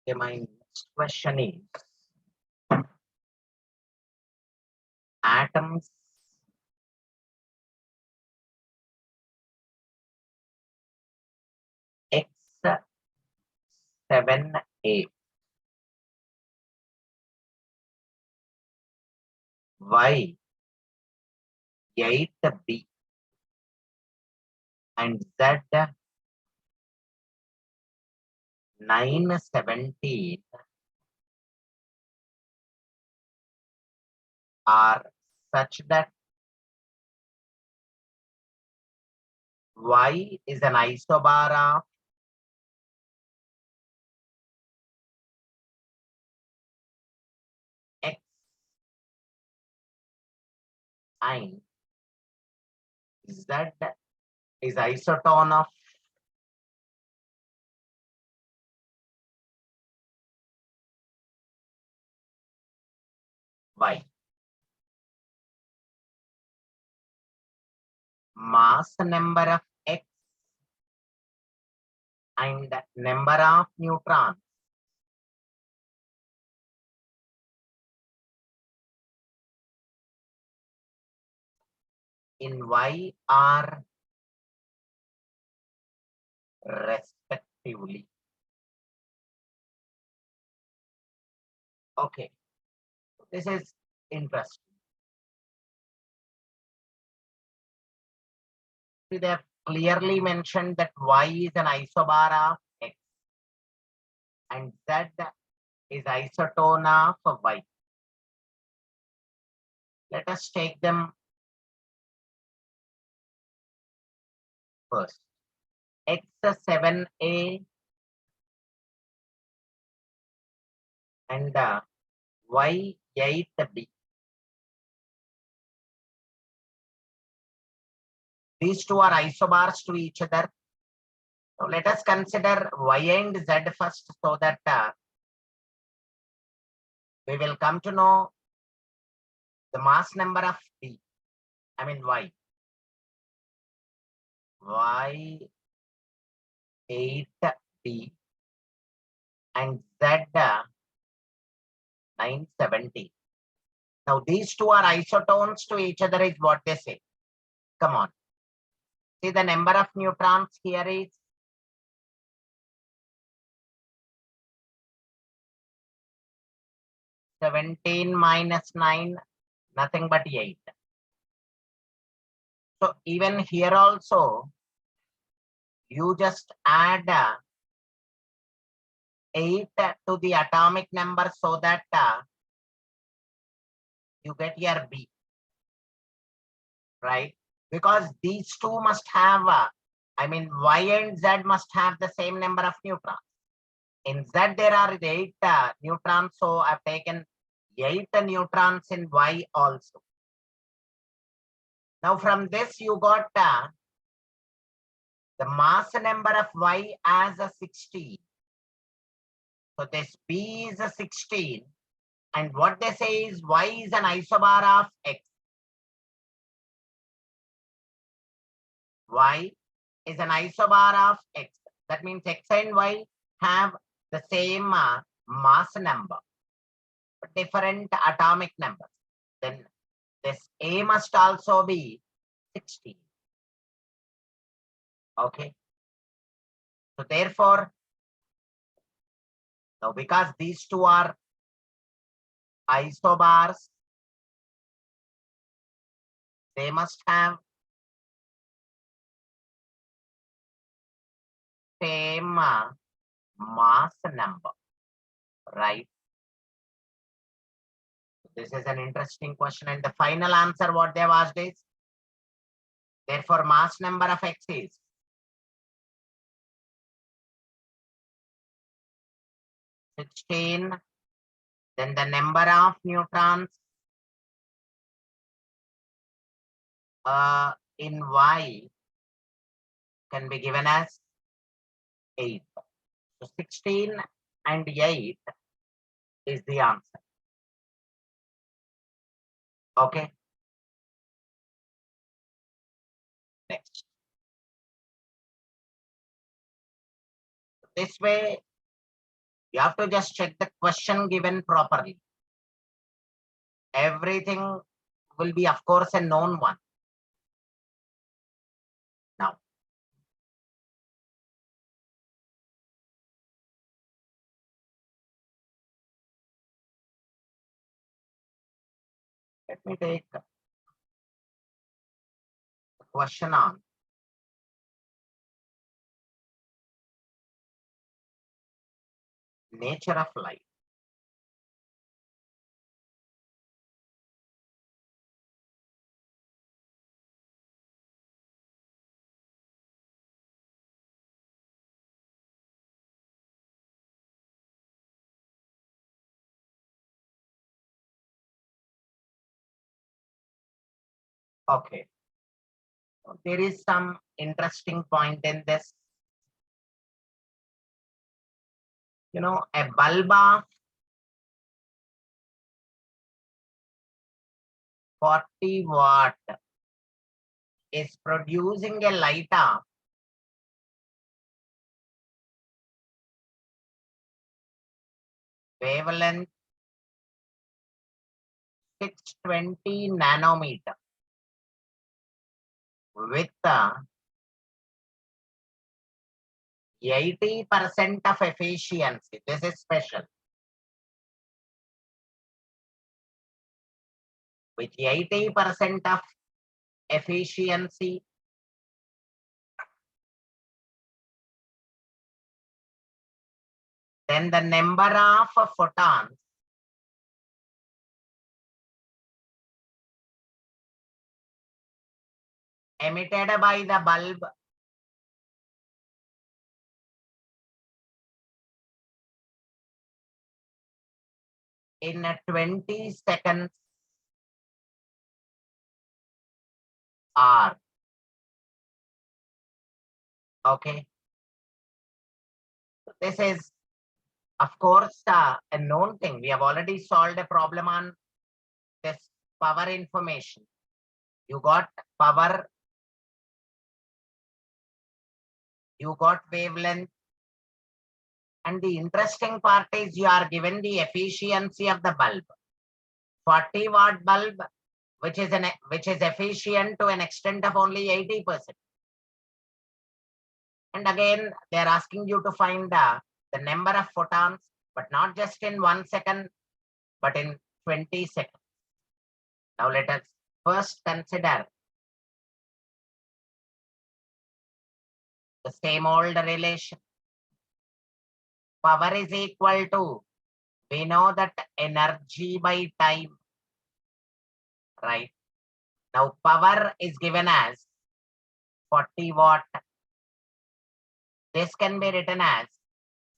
Okay, my next question is atoms X7A, Y8B, and Z917 are such that Y is an isobar of X and Z is isotone of Y. Mass number of X and number of neutrons in Y are respectively. Okay, this is interesting. See, they have clearly mentioned that Y is an isobar of X and Z is isotone of Y. Let us take them first. X7A and Y8B. These two are isobars to each other. So let us consider Y and Z first so that we will come to know the mass number of B. I mean Y. Y8B and Z970. Now these two are isotones to each other is what they say. Come on. See, the number of neutrons here is 17 minus 9, nothing but 8. So even here also, you just add 8 to the atomic number so that you get your B, right? Because these two must have, I mean, Y and Z must have the same number of neutrons. In Z, there are 8 neutrons, so I've taken 8 neutrons in Y also. Now from this, you got the mass number of Y as a 16. So this B is a 16. And what they say is Y is an isobar of X. Y is an isobar of X. That means X and Y have the same mass number, but different atomic numbers. Then this A must also be 16. Okay. So therefore, now because these two are isobars, they must have same mass number, right? This is an interesting question. And the final answer, what they've asked is, therefore, mass number of X is 16. Then the number of neutrons in Y can be given as 8. So 16 and 8 is the answer. Okay. Next. This way, You have to just check the question given properly. Everything will be, of course, a known one. Now, let me take the question on nature of life. Okay. There is some interesting point in this. You know, a bulb of 40 watt is producing a light of 620 nanometer with 80% of efficiency. This is special. With 80% of efficiency, then the number of photons emitted by the bulb in 20 seconds are. Okay. This is, of course, a known thing. We have already solved a problem on this power information. You got power, you got wavelength, and the interesting part is you are given the efficiency of the bulb. 40 watt bulb, which is efficient to an extent of only 80%. And again, they are asking you to find the number of photons, but not just in 1 second, but in 20 seconds. Now let us first consider the same old relation. Power is equal to, we know that energy by time, right? Now power is given as 40 watt. This can be written as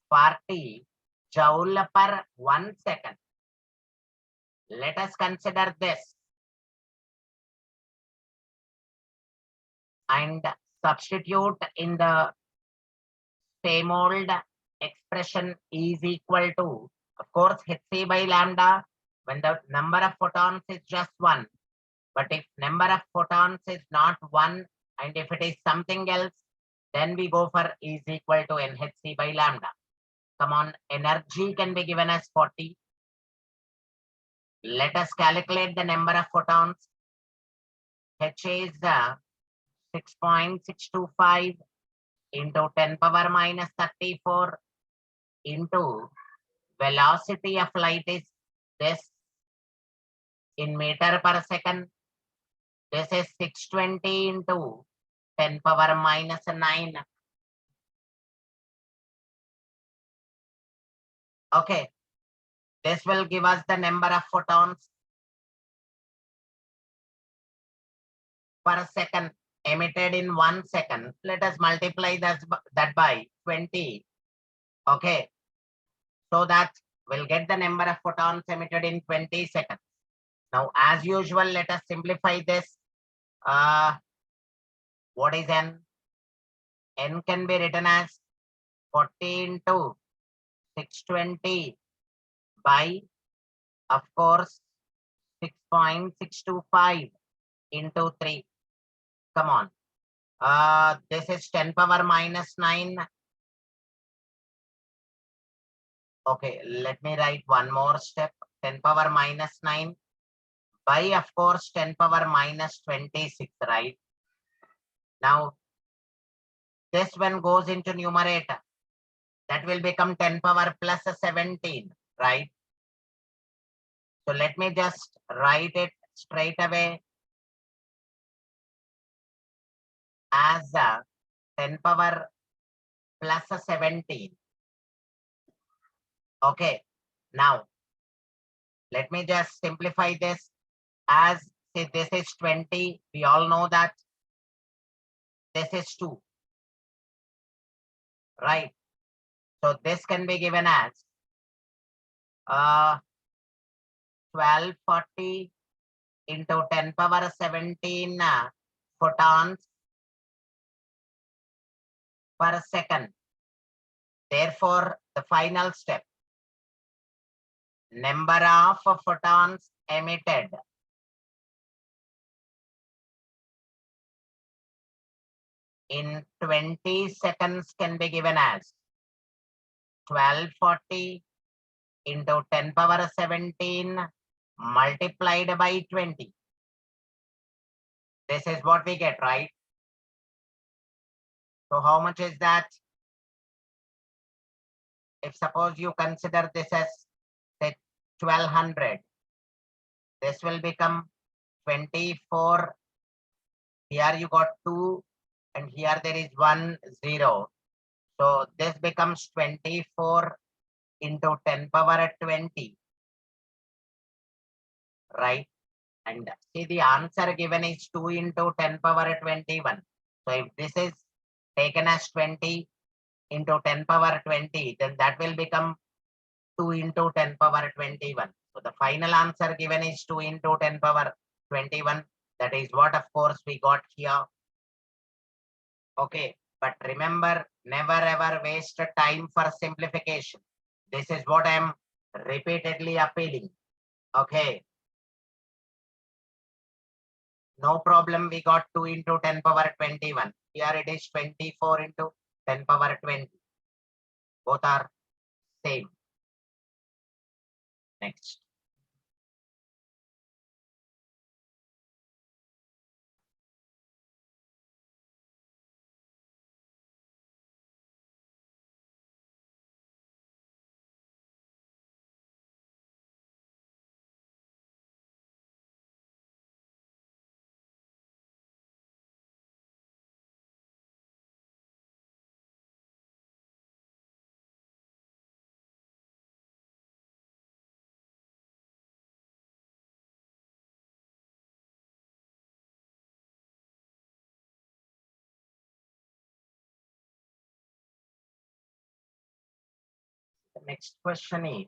40 joule per 1 second. Let us consider this and substitute in the same old expression is equal to, of course, hc by lambda when the number of photons is just 1. But if number of photons is not 1 and if it is something else, then we go for is equal to nhc by lambda. Come on, energy can be given as 40. Let us calculate the number of photons. H is 6.625 into 10 power minus 34 into velocity of light is this in meter per second. This is 620 into 10 power minus 9. Okay. This will give us the number of photons per second emitted in 1 second. Let us multiply that by 20. Okay. So that we'll get the number of photons emitted in 20 seconds. Now, as usual, let us simplify this. What is n? N can be written as 40 into 620 by, of course, 6.625 into 3. Come on. This is 10 power minus 9 Okay, let me write one more step. 10 power minus 9 by, of course, 10 power minus 26, right? Now, this one goes into numerator. That will become 10 power plus 17, right? So let me just write it straight away as 10 power plus 17. Okay, now let me just simplify this as, say, this is 20. We all know that this is 2, right? So this can be given as 1240 into 10 power 17 photons per second. Therefore, the final step, number of photons emitted in 20 seconds can be given as 1240 into 10 power 17 multiplied by 20. This is what we get, right? So how much is that? If suppose you consider this as, say, 1200, this will become 24. Here you got 2 and here there is 1 0. So this becomes 24 into 10 power 20, right? And see, the answer given is 2 into 10 power 21. So if this is taken as 20 into 10 power 20, then that will become 2 into 10 power 21. So the final answer given is 2 into 10 power 21. That is what, of course, we got here. Okay, but remember, never ever waste time for simplification. This is what I am repeatedly appealing. Okay. No problem, we got 2 into 10 power 21. Here it is 24 into 10 power 20. Both are same. Next. The next question is,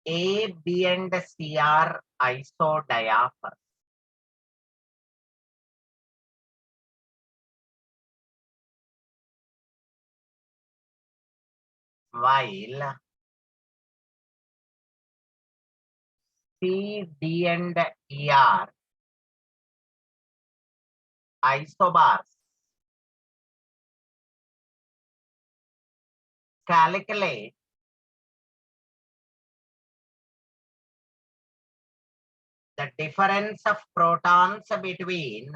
A, B, and C are isodiaphers, while C, D, and E are isobars. Calculate the difference of protons between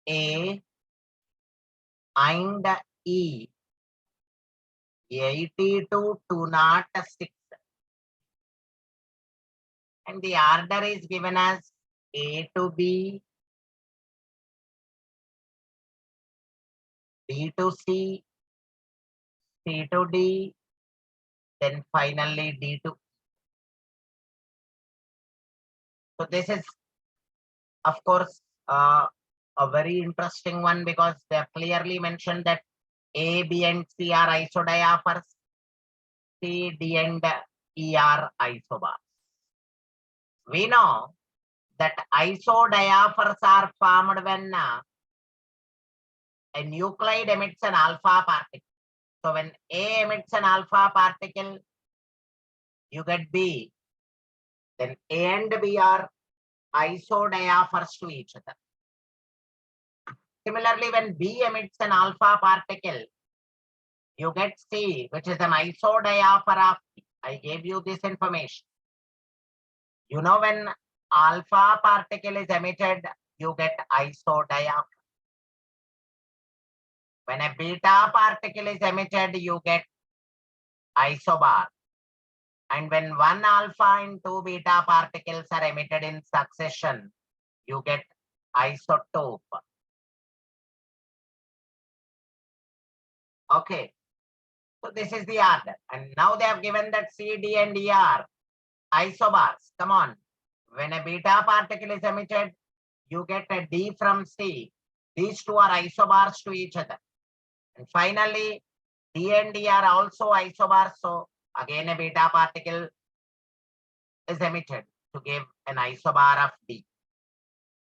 A and E 80 to 206, and the order is given as A to B, B to C, C to D, then finally D to. So this is, of course, a very interesting one because they have clearly mentioned that A, B, and C are isodiaphers, C, D, and E are isobars. We know that isodiaphers are formed when a nuclide emits an alpha particle. So when A emits an alpha particle, you get B. Then A and B are isodiaphers to each other. Similarly, when B emits an alpha particle, you get C, which is an isodiapher of B. I gave you this information. You know, when alpha particle is emitted, you get isodiapher. When a beta particle is emitted, you get isobar. And when one alpha and two beta particles are emitted in succession, you get isotope. Okay. So this is the order. And now they have given that C, D, and E are isobars. Come on. When a beta particle is emitted, you get a D from C. These two are isobars to each other. And finally, D and E are also isobars. So again, a beta particle is emitted to give an isobar of D.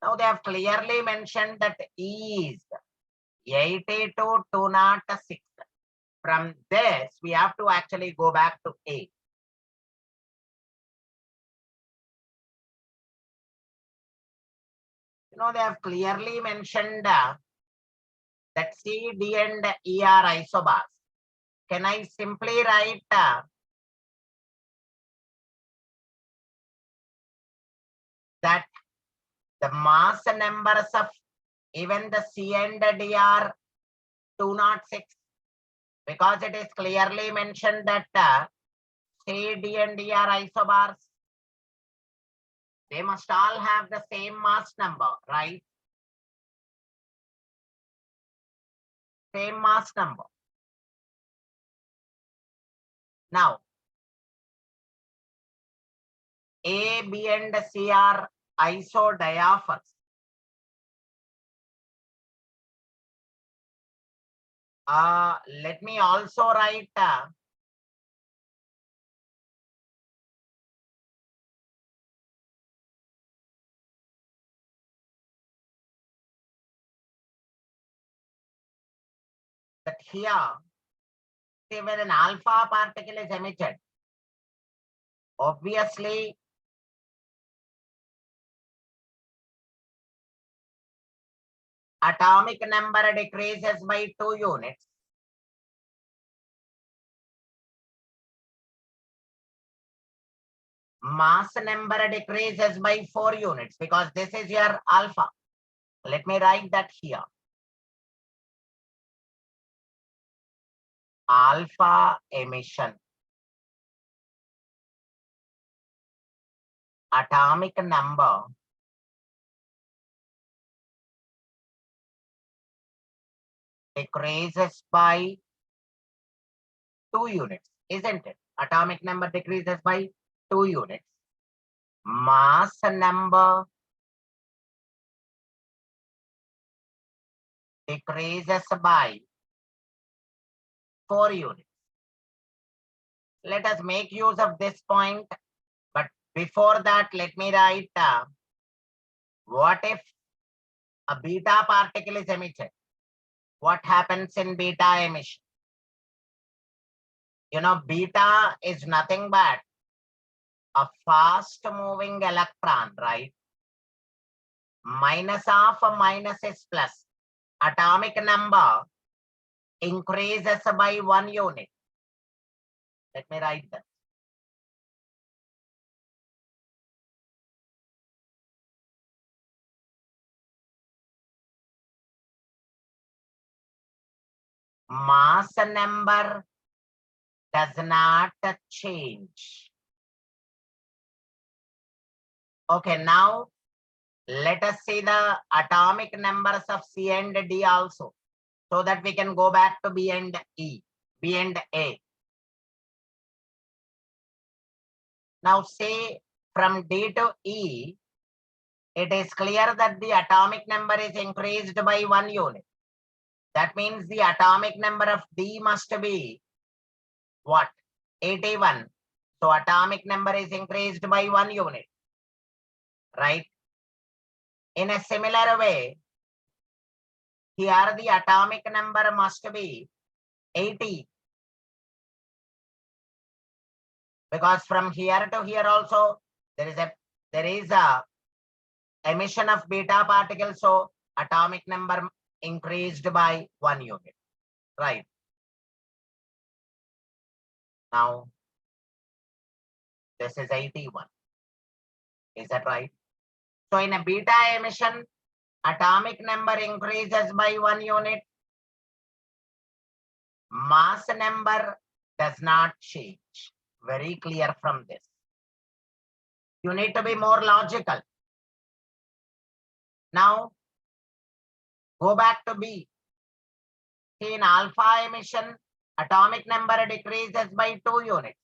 Now they have clearly mentioned that E is 82,206. From this, we have to actually go back to A. You know, they have clearly mentioned that C, D, and E are isobars. Can I simply write that the mass numbers of even the C and D are 206? Because it is clearly mentioned that C, D, and E are isobars. They must all have the same mass number, right? Same mass number. Now, A, B, and C are isodiaphers. Let me also write that here, see, when an alpha particle is emitted, obviously atomic number decreases by 2 units. Mass number decreases by 4 units because this is your alpha. Let me write that here. Alpha emission. Atomic number decreases by 2 units, isn't it? Atomic number decreases by 2 units. Mass number decreases by 4 units. Let us make use of this point. But before that, let me write what if a beta particle is emitted? What happens in beta emission? You know, beta is nothing but a fast moving electron, right? Minus of a minus is plus. Atomic number increases by 1 unit. Let me write that. Mass number does not change. Okay, now let us see the atomic numbers of C and D also, so that we can go back to B and E, B and A. Now say from D to E, it is clear that the atomic number is increased by 1 unit. That means the atomic number of D must be what? 81. So atomic number is increased by 1 unit, right? In a similar way, here the atomic number must be 80. Because from here to here also there is a emission of beta particles, so atomic number increased by 1 unit. Right. Now this is 81. Is that right? So in a beta emission, atomic number increases by 1 unit. Mass number does not change. Very clear from this. You need to be more logical. Now, go back to B. See, in alpha emission, atomic number decreases by 2 units.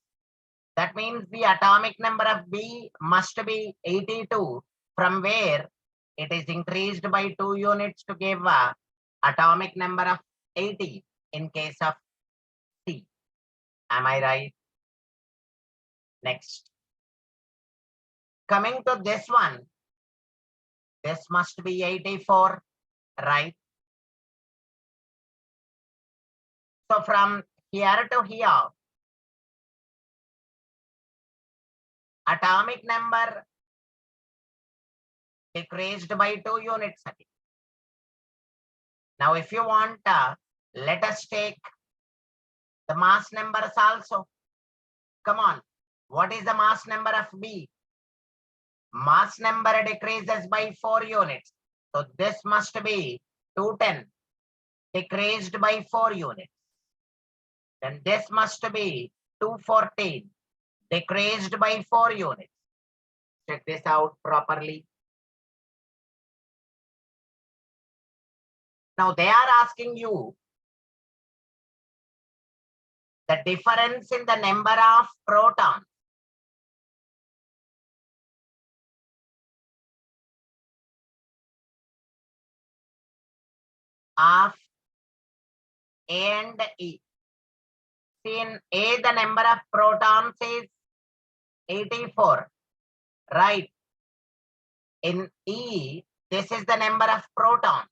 That means the atomic number of B must be 82, from where it is increased by 2 units to give a atomic number of 80 in case of C. Am I right? Next. Coming to this one, this must be 84, right? So from here to here, atomic number decreased by 2 units again. Now, if you want, let us take the mass numbers also. Come on. What is the mass number of B? Mass number decreases by 4 units. So this must be 210 decreased by 4 units. Then this must be 214 decreased by 4 units. Check this out properly. Now they are asking you the difference in the number of protons. Of A and E. See, in A, the number of protons is 84, right? In E, this is the number of protons.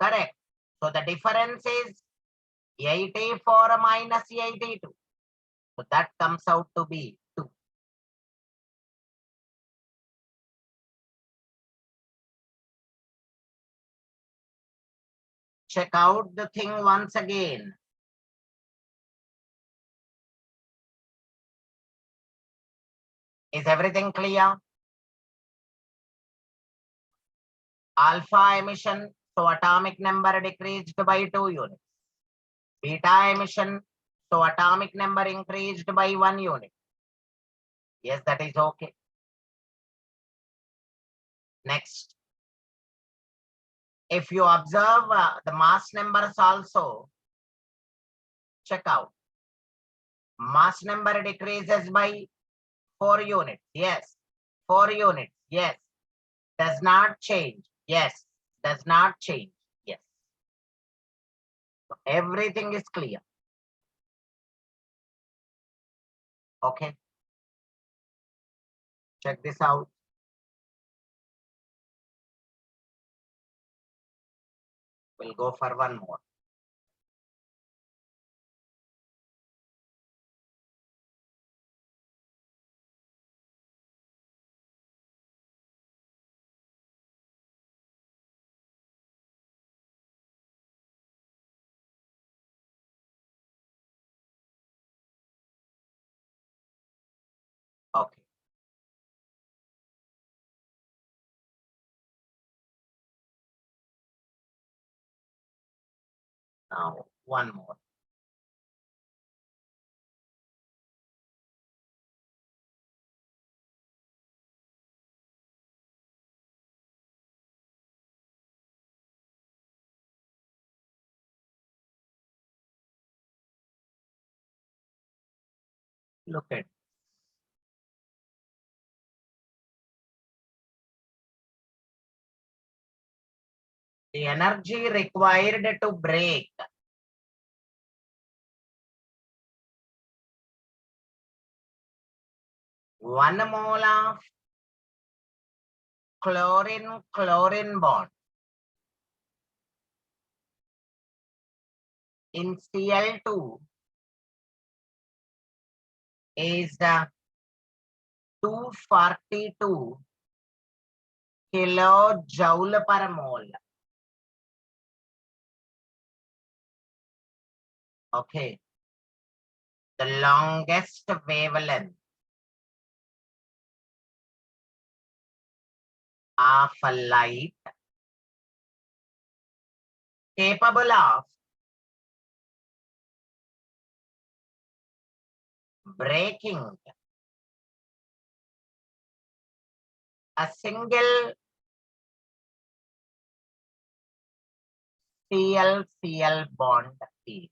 Correct. So the difference is 84 minus 82. So that comes out to be 2. Check out the thing once again. Is everything clear? Alpha emission, so atomic number decreased by 2 units. Beta emission, so atomic number increased by 1 unit. Yes, that is okay. Next. If you observe the mass numbers also, check out. Mass number decreases by 4 units. Yes. 4 units. Yes. Does not change. Yes. Does not change. Yes. So everything is clear. Okay. Check this out. We'll go for one more. Okay. Now, one more. Look at the energy required to break 1 mole of chlorine bond. in Cl2 is 242 kilojoule per mole. Okay. The longest wavelength of a light capable of breaking a single Cl-Cl bond is.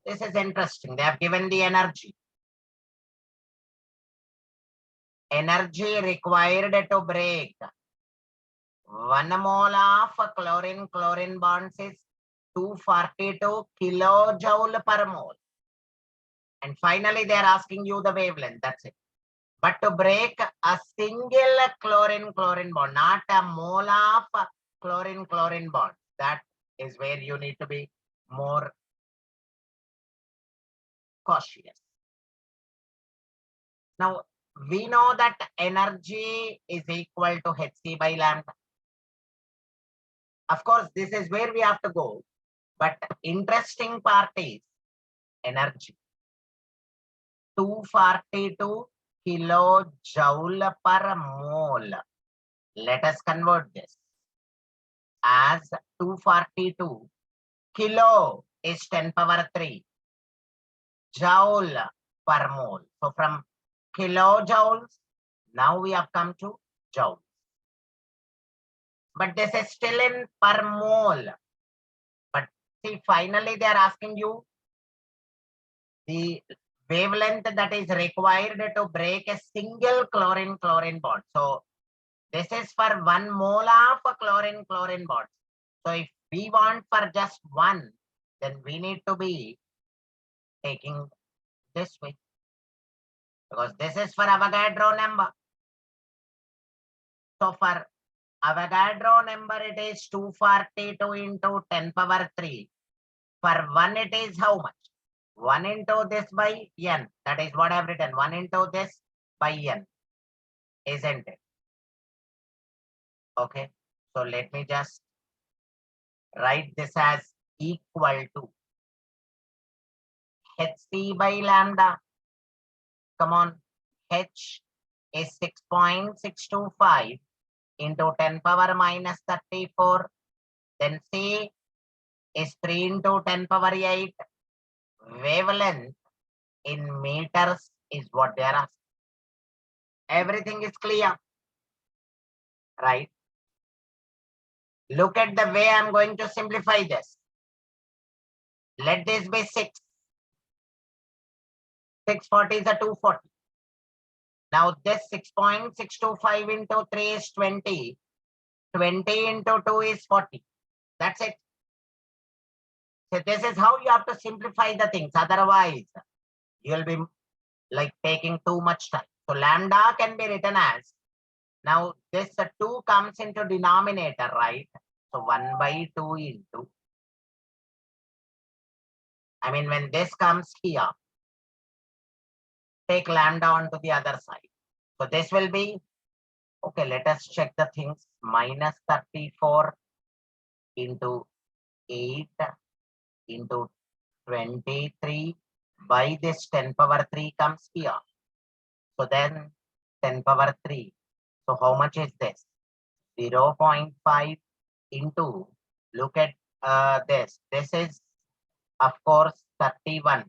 This is interesting. They have given the energy. Energy required to break 1 mole of chlorine bonds is 242 kilojoule per mole. And finally, they are asking you the wavelength. That's it. But to break a single chlorine bond, not a mole of chlorine bond, that is where you need to be more cautious. Now, we know that energy is equal to Hc by lambda. Of course, this is where we have to go. But interesting part is energy. 242 kilojoule per mole. Let us convert this as 242 kilo is 10 power 3 joule per mole. So from kilojoules, now we have come to joules. But this is still in per mole. But see, finally they are asking you the wavelength that is required to break a single chlorine bond. So this is for 1 mole of chlorine bond. So if we want for just one, then we need to be taking this way, because this is for Avogadro number. So for Avogadro number, it is 242 into 10 power 3. For 1, it is how much? 1 into this by n. That is what I've written. 1 into this by n. Isn't it? Okay. So let me just write this as equal to Hc by lambda. Come on. H is 6.625 into 10 power minus 34. Then C is 3 into 10 power 8. Wavelength in meters is what they are asking. Everything is clear, right? Look at the way I'm going to simplify this. Let this be 6. 640 is a 240. Now this 6.625 into 3 is 20. 20 into 2 is 40. That's it. So this is how you have to simplify the things. Otherwise, you'll be like taking too much time. So lambda can be written as, now this 2 comes into denominator, right? So 1 by 2 into, I mean, when this comes here, take lambda onto the other side. So this will be, okay, let us check the things. Minus 34 into 8 into 23 by this 10 power 3 comes here. So then 10 power 3. So how much is this? 0.5 into, look at this. This is, of course, 31,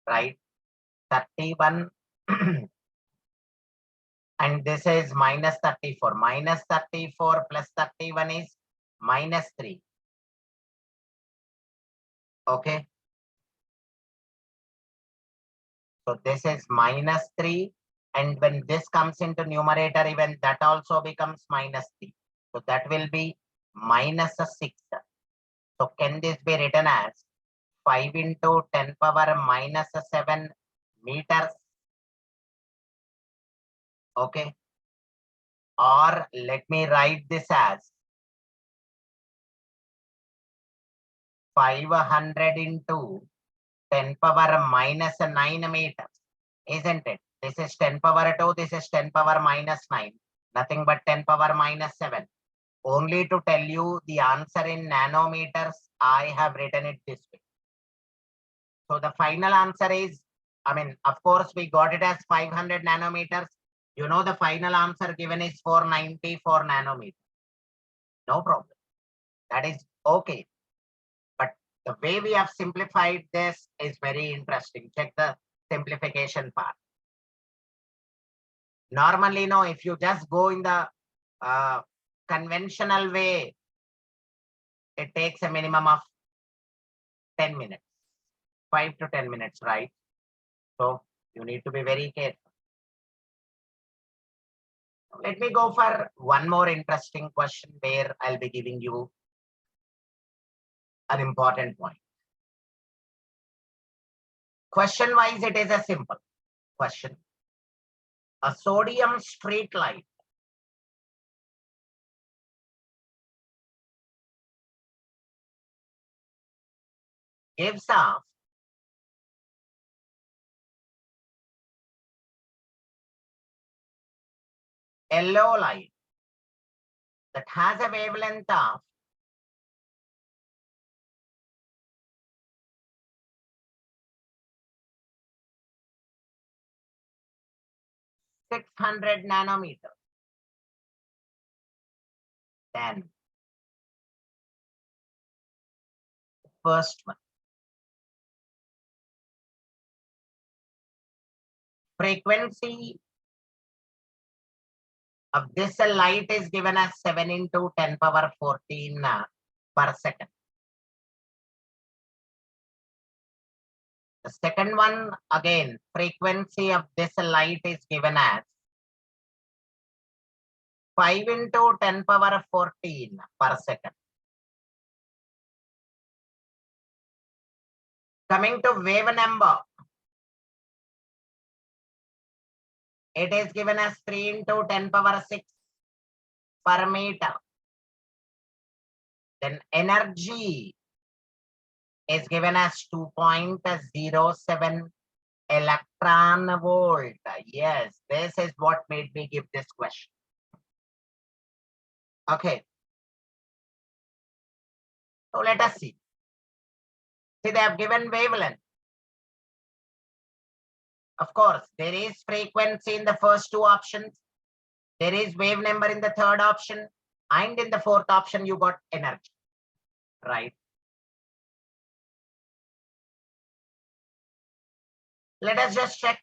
right? 31 and this is minus 34. Minus 34 plus 31 is minus 3. Okay. So this is minus 3. And when this comes into numerator, even that also becomes minus 3. So that will be minus 6. So can this be written as 5 into 10 power minus 7 meters? Okay. Or let me write this as 500 into 10 power minus 9 meters, isn't it? This is 10 power 2, this is 10 power minus 9, nothing but 10 power minus 7. Only to tell you the answer in nanometers, I have written it this way. So the final answer is, of course, we got it as 500 nanometers. You know, the final answer given is 494 nanometers. No problem. That is okay. But the way we have simplified this is very interesting. Check the simplification part. Normally, no, if you just go in the conventional way, it takes a minimum of 10 minutes, 5 to 10 minutes, right? So you need to be very careful. Let me go for one more interesting question where I'll be giving you an important point. Question wise, it is a simple question. A sodium street light gives off yellow light that has a wavelength of 600 nanometers. Then first one, frequency of this light is given as 7 into 10 power 14 per second. The second one, again, frequency of this light is given as 5 into 10 power 14 per second. Coming to wave number, it is given as 3 into 10 power 6 per meter. Then energy is given as 2.07 electron volt. Yes, this is what made me give this question. Okay. So let us see. See, they have given wavelength. Of course, there is frequency in the first two options. There is wave number in the third option. And in the fourth option, you got energy, right? Let us just check.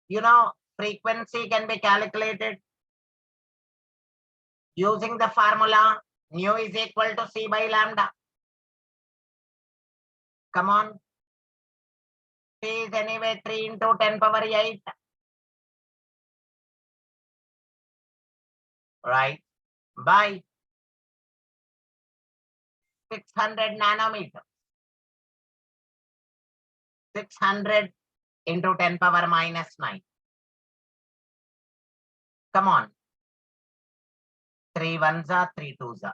You know, frequency can be calculated using the formula nu is equal to C by lambda. Come on. C is anyway 3 into 10 power 8. Right? By 600 nanometers. 600 into 10 power minus 9. Come on. 3 ones are 3 twos are.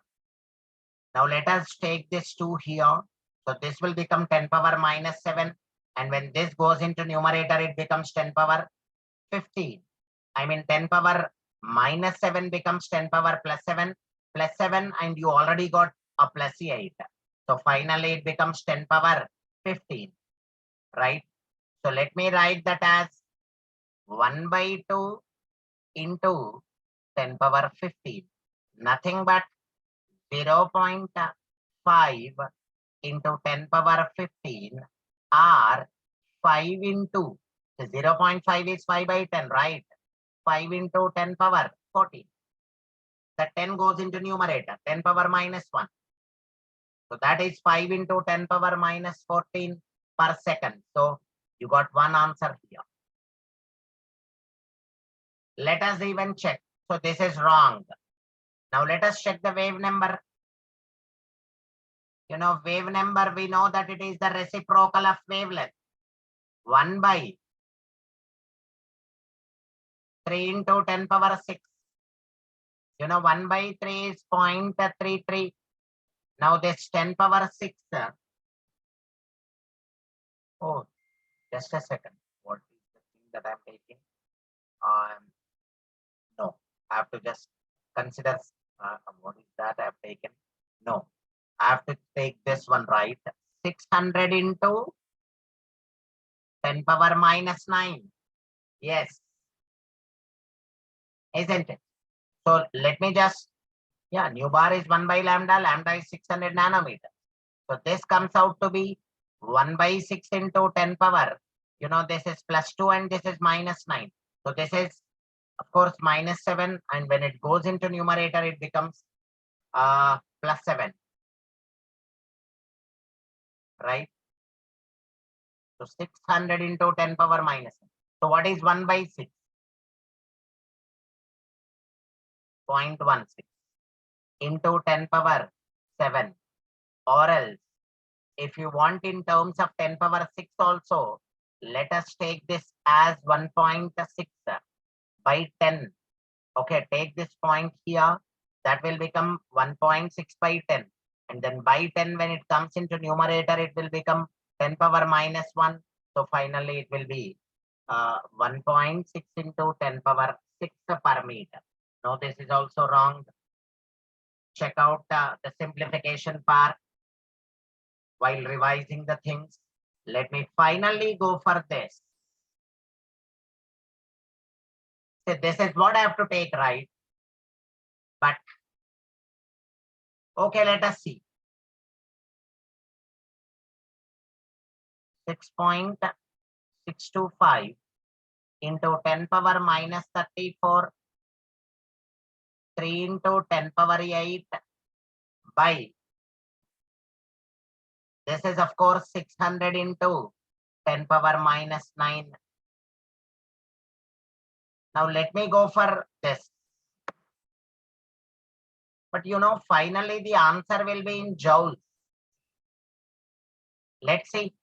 Now let us take this 2 here. So this will become 10 power minus 7. And when this goes into numerator, it becomes 10 power 15. 10 power minus 7 becomes 10 power plus 7, and you already got a plus 8. So finally it becomes 10 power 15, right? So let me write that as 1 by 2 into 10 power 15. Nothing but 0.5 into 10 power 15 or 5 into 0.5 is 5 by 10, right? 5 into 10 power 14. The 10 goes into numerator, 10 power minus 1. So that is 5 into 10 power minus 14 per second. So you got one answer here. Let us even check. So this is wrong. Now let us check the wave number. You know, wave number, we know that it is the reciprocal of wavelength. 1 by 3 into 10 power 6. You know, 1 by 3 is 0.33. Now this 10 power 6. Oh, just a second. What is the thing that I'm taking? No, I have to just consider what is that I've taken. No, I have to take this one, right? 600 into 10 power minus 9. Yes, isn't it? So let me just, yeah, nu bar is 1 by lambda, lambda is 600 nanometer. So this comes out to be 1 by 6 into 10 power. You know, this is plus 2 and this is minus 9. So this is, of course, minus 7. And when it goes into numerator, it becomes plus 7. Right? So 600 into 10 power minus. So what is 1 by 6? 0.16 into 10 power 7. Or else, if you want in terms of 10 power 6 also, let us take this as 1.6 by 10. Okay, take this point here. That will become 1.6 by 10. And then by 10, when it comes into numerator, it will become 10 power minus 1. So finally, it will be 1.6 into 10 power 6 per meter. No, this is also wrong. Check out the simplification part while revising the things. Let me finally go for this. So this is what I have to take, right? But, okay, let us see. 6.625 into 10 power minus 34, 3 into 10 power 8 by, this is of course 600 into 10 power minus 9. Now let me go for this. But you know, finally the answer will be in joules. Let's see.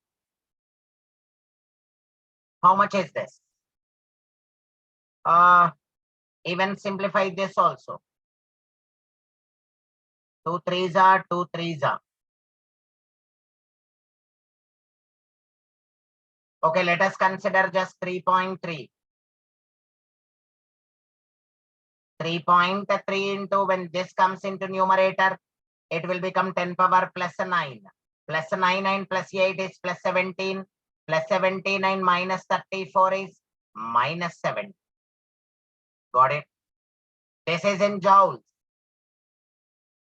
How much is this? Even simplify this also. 2 3s are 2 3s are. Okay, let us consider just 3.3. 3.3 into, when this comes into numerator, it will become 10 power plus 9. Plus 9 and plus 8 is plus 17. Plus 17 and minus 34 is minus 7. Got it? This is in joules.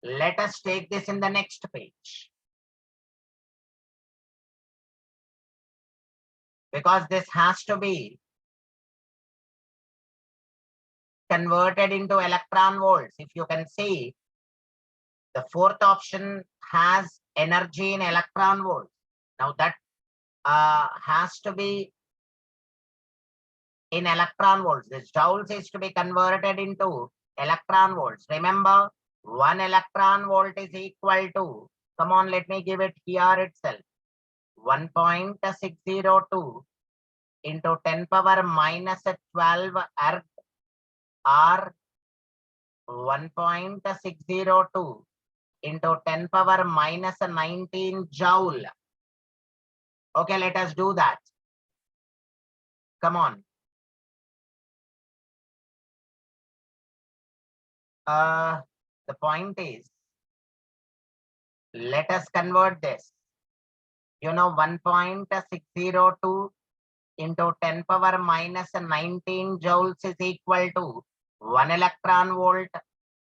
Let us take this in the next page. Because this has to be converted into electron volts. If you can see, the fourth option has energy in electron volts. Now that has to be in electron volts. This joules is to be converted into electron volts. Remember, 1 electron volt is equal to, come on, let me give it here itself, 1.602 into 10 power minus 12 earth, or 1.602 into 10 power minus 19 joule. Okay, let us do that. Come on. The point is, let us convert this. You know, 1.602 into 10 power minus 19 joules is equal to 1 electron volt.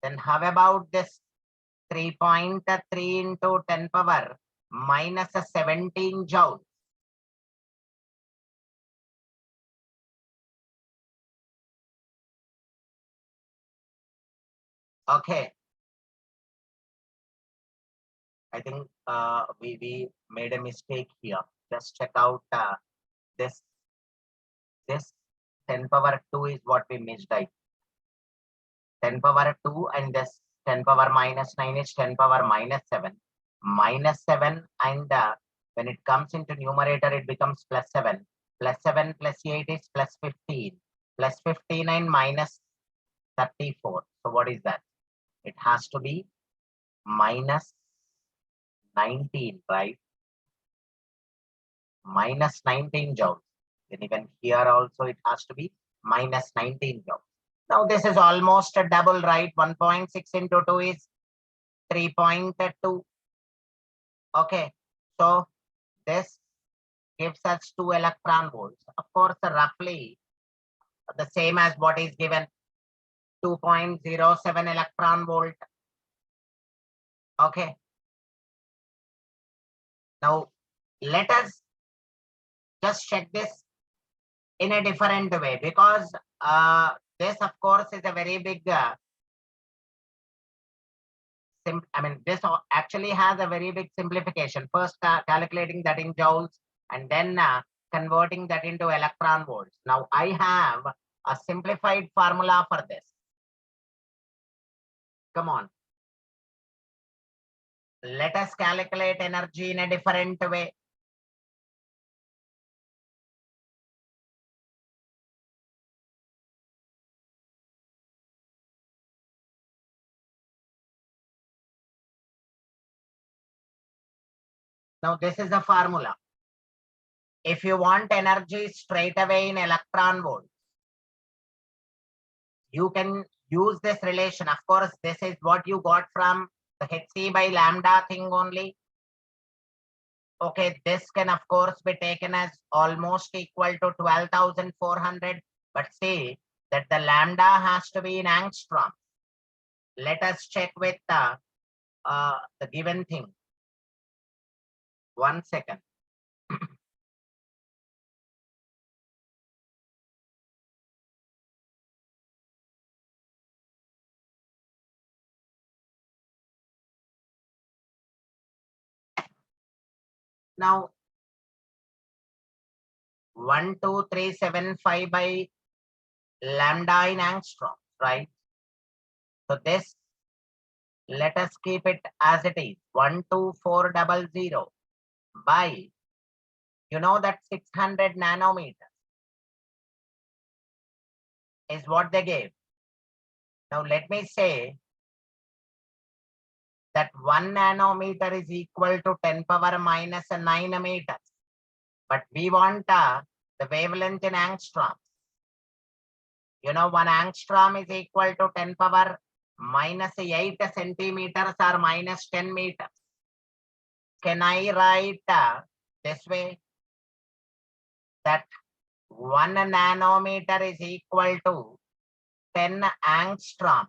Then how about this 3.3 into 10 power minus 17 joules? Okay. I think we made a mistake here. Just check out this 10 power 2 is what we missed. 10 power 2 and this 10 power minus 9 is 10 power minus 7. Minus 7 and when it comes into numerator, it becomes plus 7. Plus 7 plus 8 is plus 15. Plus 15 and minus 34. So what is that? It has to be minus 19, right? Minus 19 joules. Then even here also it has to be minus 19 joules. Now this is almost a double, right? 1.6 into 2 is 3.2. Okay, so this gives us 2 electron volts. Of course, roughly the same as what is given, 2.07 electron volt. Okay. Now let us just check this in a different way, because this of course is a very big this actually has a very big simplification. First calculating that in joules, and then converting that into electron volts. Now I have a simplified formula for this. Come on. Let us calculate energy in a different way. Now this is a formula. If you want energy straight away in electron volts, you can use this relation. Of course, this is what you got from the hc by lambda thing only. Okay, this can of course be taken as almost equal to 12,400, but say that the lambda has to be in angstrom. Let us check with the given thing. 1 second. Now 12375 by lambda in angstrom, right? So this, let us keep it as it is, 12400 by, you know, that 600 nanometers is what they gave. Now let me say that 1 nanometer is equal to 10 power minus 9 meters. But we want the wavelength in angstroms. You know, 1 angstrom is equal to 10 power minus 8 centimeters or minus 10 meters. Can I write this way? That 1 nanometer is equal to 10 angstrom.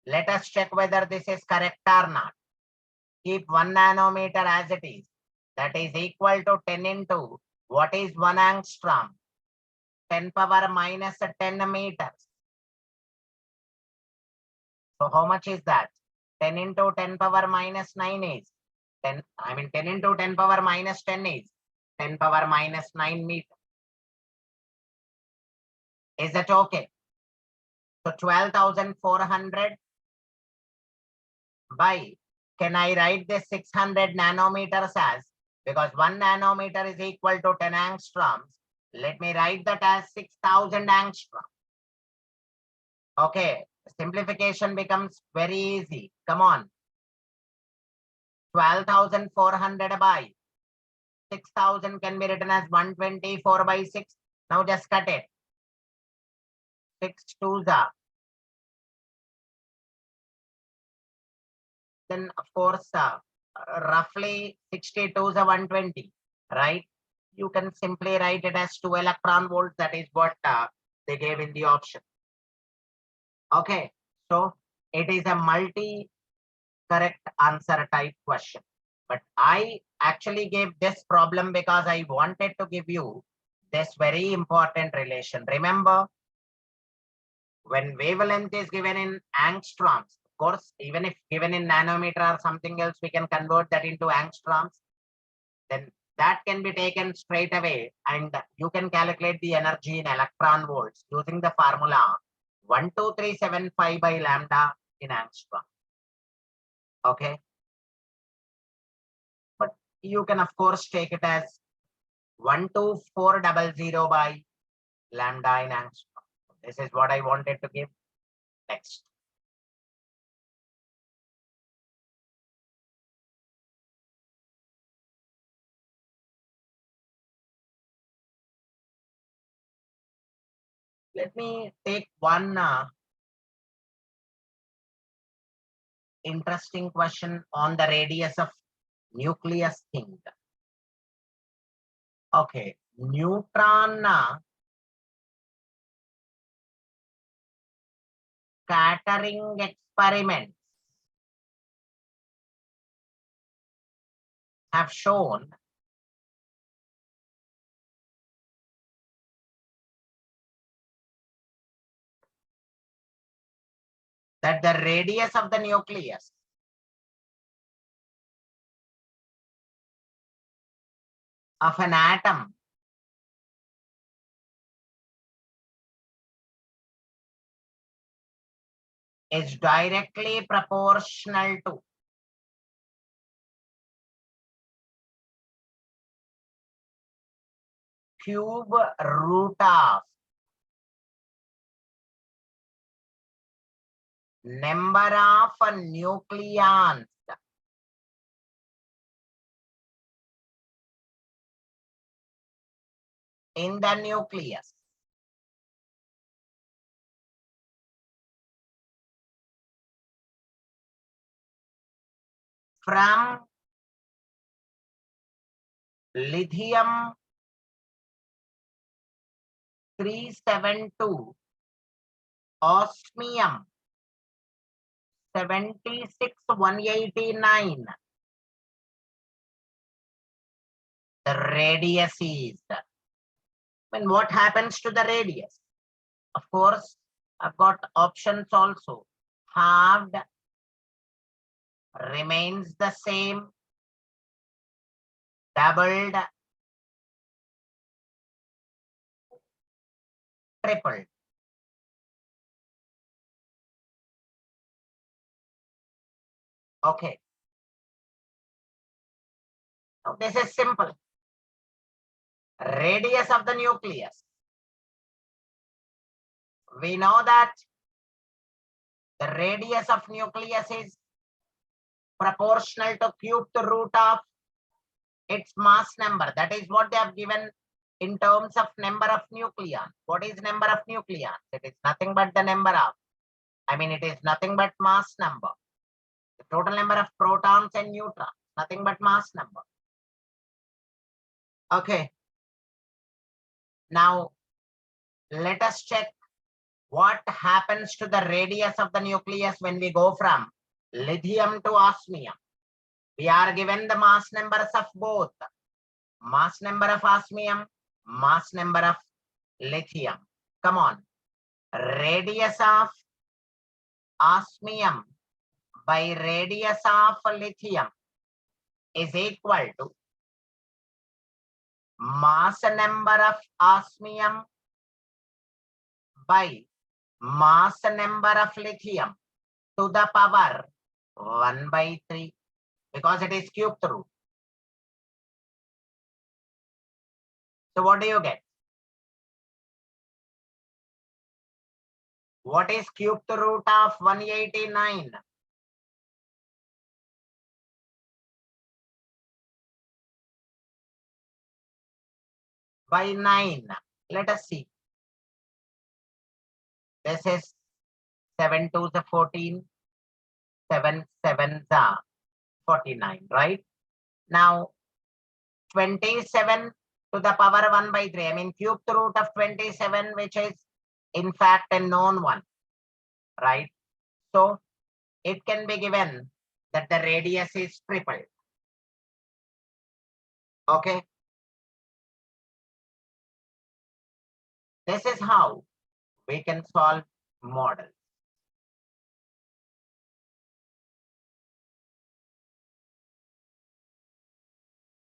Let us check whether this is correct or not. Keep 1 nanometer as it is. That is equal to 10 into what is 1 angstrom? 10 power minus 10 meters. So how much is that? 10 into 10 power minus 9 is 10. 10 into 10 power minus 10 is 10 power minus 9 meters. Is that okay? So 12,400 by, can I write this 600 nanometers as, because 1 nanometer is equal to 10 angstroms. Let me write that as 6,000 angstrom. Okay, simplification becomes very easy. Come on. 12,400 by 6,000 can be written as 124 by 6. Now just cut it. 6 2s are. Then of course, roughly 62s are 120, right? You can simply write it as 2 electron volts. That is what they gave in the option. Okay, so it is a multi correct answer type question. But I actually gave this problem because I wanted to give you this very important relation. Remember, when wavelength is given in angstroms, of course, even if given in nanometer or something else, we can convert that into angstroms. Then that can be taken straight away, and you can calculate the energy in electron volts using the formula 12375 by lambda in angstrom. Okay. But you can of course take it as 12400 by lambda in angstrom. This is what I wanted to give. Next. Let me take one interesting question on the radius of nucleus thing. Okay, neutron scattering experiments have shown that the radius of the nucleus of an atom is directly proportional to cube root of number of nucleons in the nucleus. From lithium 372 osmium 76189, the radius is. When what happens to the radius? Of course, I've got options also. Halved, remains the same, doubled, tripled. Okay. Now this is simple. Radius of the nucleus. We know that the radius of nucleus is proportional to cubed root of its mass number. That is what they have given in terms of number of nucleons. What is number of nucleons? It is nothing but the number of, it is nothing but mass number. The total number of protons and neutrons, nothing but mass number. Okay. Now, let us check what happens to the radius of the nucleus when we go from lithium to osmium. We are given the mass numbers of both. Mass number of osmium, mass number of lithium. Come on. Radius of osmium by radius of lithium is equal to mass number of osmium by mass number of lithium to the power 1/3, because it is cubed root. So what do you get? What is cubed root of 189? By 9. Let us see. This is 7 2s are 14, 7 7s are 49, right? Now 27 to the power 1/3. Cubed root of 27, which is in fact a known one, right? So it can be given that the radius is tripled. Okay. This is how we can solve models.